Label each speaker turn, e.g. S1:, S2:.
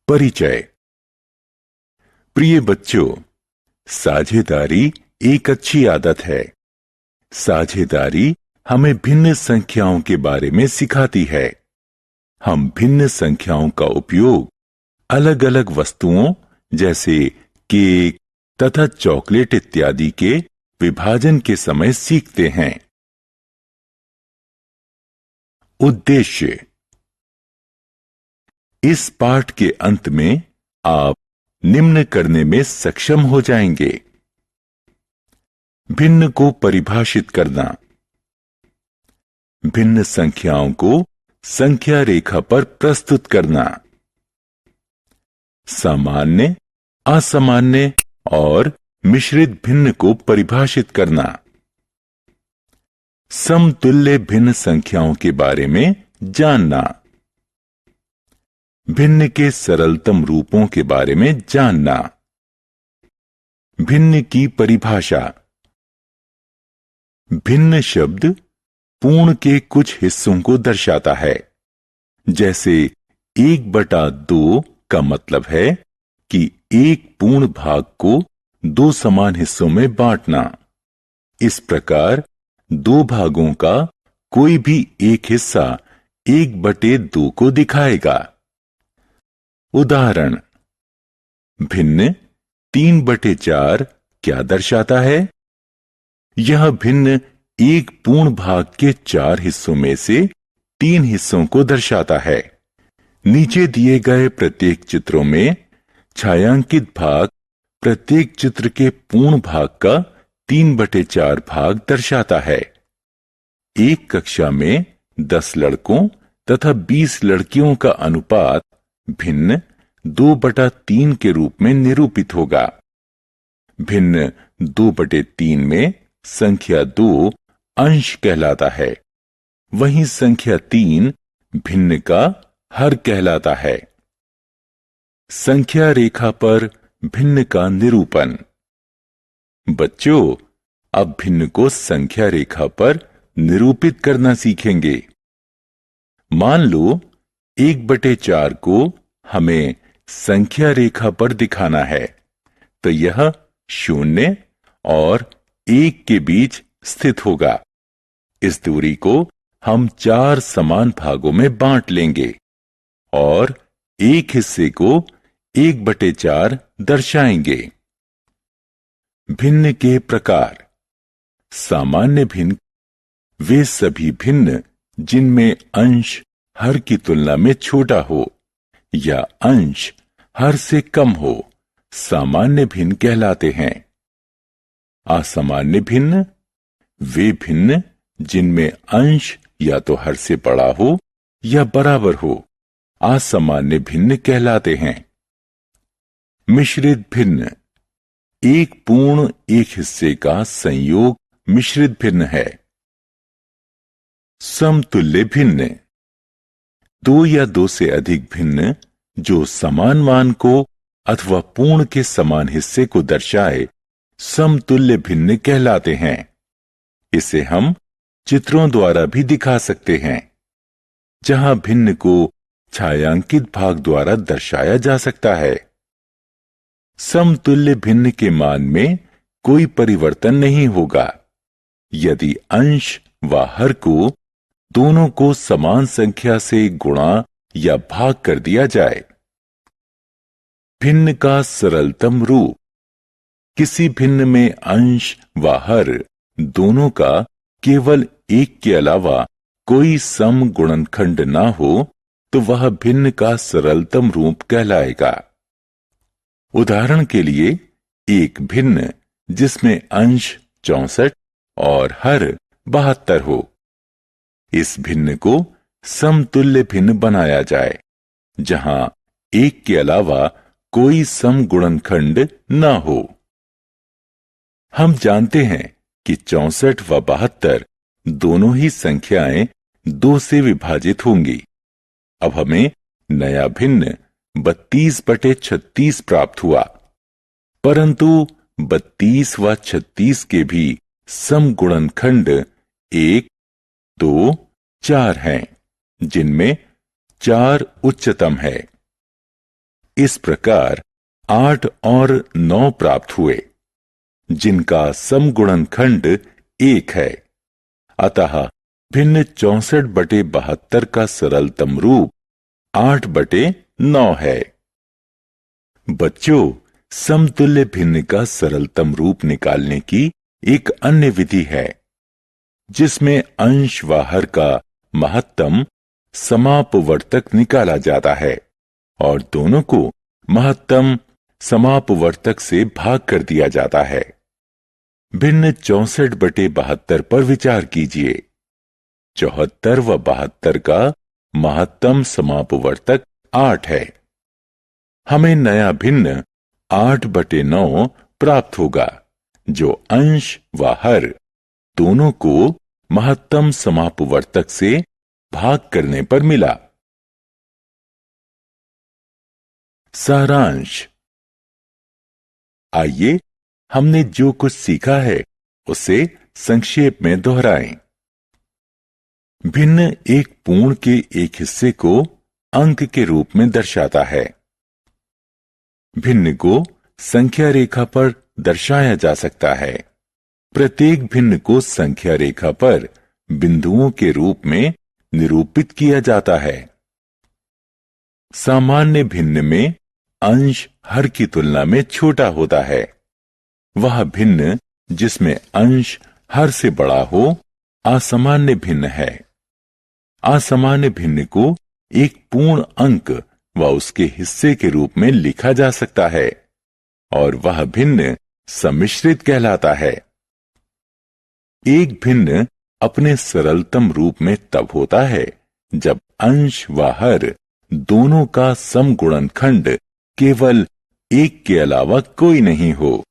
S1: परिचय। प्रिय बच्चों, साझेदारी एक अच्छी आदत है। साझेदारी हमें भिन्न संख्याओं के बारे में सिखाती है। हम भिन्न संख्याओं का उपयोग अलग अलग वस्तुओं जैसे केक तथा चॉकलेट इत्यादि के विभाजन के समय सीखते हैं। उद्देश्य। इस पाठ के अंत में आप निम्न करने में सक्षम हो जाएंगे। भिन्न को परिभाषित करना, भिन्न संख्याओं को संख्या रेखा पर प्रस्तुत करना, सामान्य, असामान्य और मिश्रित भिन्न को परिभाषित करना, समतुल्य भिन्न संख्याओं के बारे में जानना, भिन्न के सरलतम रूपों के बारे में जानना, भिन्न की परिभाषा। भिन्न शब्द पूर्ण के कुछ हिस्सों को दर्शाता है। जैसे 1/2 का मतलब है कि एक पूर्ण भाग को दो समान हिस्सों में बांटना। इस प्रकार दो भागों का कोई भी एक हिस्सा 1/2 को दिखाएगा। उदाहरण, भिन्न 3/4 क्या दर्शाता है? यह भिन्न एक पूर्ण भाग के 4 हिस्सों में से 3 हिस्सों को दर्शाता है। नीचे दिए गए प्रत्येक चित्रों में छायांकित भाग प्रत्येक चित्र के पूर्ण भाग का 3/4 भाग दर्शाता है। एक कक्षा में 10 लड़कों तथा 20 लड़कियों का अनुपात भिन्न 2/3 के रूप में निरूपित होगा। भिन्न 2/3 में संख्या 2 अंश कहलाता है, वहीं संख्या 3 भिन्न का हर कहलाता है। संख्या रेखा पर भिन्न का निरूपण। बच्चों, अब भिन्न को संख्या रेखा पर निरूपित करना सीखेंगे। मान लो 1/4 को हमें संख्या रेखा पर दिखाना है, तो यह 0 और 1 के बीच स्थित होगा। इस दूरी को हम 4 समान भागों में बांट लेंगे और एक हिस्से को 1/4 दर्शाएंगे। भिन्न के प्रकार। सामान्य भिन्न वे सभी भिन्न जिनमें अंश हर की तुलना में छोटा हो या अंश हर से कम हो, सामान्य भिन्न कहलाते हैं। असामान्य भिन्न वे भिन्न जिनमें अंश या तो हर से बड़ा हो या बराबर हो, असामान्य भिन्न कहलाते हैं। मिश्रित भिन्न एक पूर्ण एक हिस्से का संयोग मिश्रित भिन्न है। समतुल्य भिन्न दो या दो से अधिक भिन्न जो समान मान को अथवा पूर्ण के समान हिस्से को दर्शाए, समतुल्य भिन्न कहलाते हैं। इसे हम चित्रों द्वारा भी दिखा सकते हैं, जहां भिन्न को छायांकित भाग द्वारा दर्शाया जा सकता है। समतुल्य भिन्न के मान में कोई परिवर्तन नहीं होगा यदि अंश व हर को दोनों को समान संख्या से गुणा या भाग कर दिया जाए। भिन्न का सरलतम रूप। किसी भिन्न में अंश व हर दोनों का केवल एक के अलावा कोई सम गुणनखंड ना हो तो वह भिन्न का सरलतम रूप कहलाएगा। उदाहरण के लिए, एक भिन्न जिसमें अंश 64 और हर 72 हो। इस भिन्न को समतुल्य भिन्न बनाया जाए, जहां एक के अलावा कोई सम गुणनखंड न हो। हम जानते हैं कि 64 व 72 दोनों ही संख्याएं 2 से विभाजित होंगी। अब हमें नया भिन्न 32/36 प्राप्त हुआ, परंतु 32 व 36 के भी सम गुणनखंड 1, 2, 4 हैं, जिनमें 4 उच्चतम है। इस प्रकार 8 और 9 प्राप्त हुए, जिनका समगुणनखंड 1 है। अतः भिन्न 64/72 का सरलतम रूप 8/9 है। बच्चों, समतुल्य भिन्न का सरलतम रूप निकालने की एक अन्य विधि है, जिसमें अंश व हर का महत्तम समापवर्तक निकाला जाता है और दोनों को महत्तम समापवर्तक से भाग कर दिया जाता है। भिन्न 64/72 पर विचार कीजिए। 74 व 72 का महत्तम समापवर्तक 8 है। हमें नया भिन्न 8/9 प्राप्त होगा, जो अंश व हर दोनों को महत्तम समापवर्तक से भाग करने पर मिला। सारांश। आइए हमने जो कुछ सीखा है उसे संक्षेप में दोहराएं। भिन्न एक पूर्ण के एक हिस्से को अंक के रूप में दर्शाता है। भिन्न को संख्या रेखा पर दर्शाया जा सकता है। प्रत्येक भिन्न को संख्या रेखा पर बिंदुओं के रूप में निरूपित किया जाता है। सामान्य भिन्न में अंश हर की तुलना में छोटा होता है। वह भिन्न जिसमें अंश हर से बड़ा हो असामान्य भिन्न है। असामान्य भिन्न को एक पूर्ण अंक व उसके हिस्से के रूप में लिखा जा सकता है और वह भिन्न सम्मिश्रित कहलाता है। एक भिन्न अपने सरलतम रूप में तब होता है जब अंश व हर दोनों का समगुणनखंड केवल एक के अलावा कोई नहीं हो।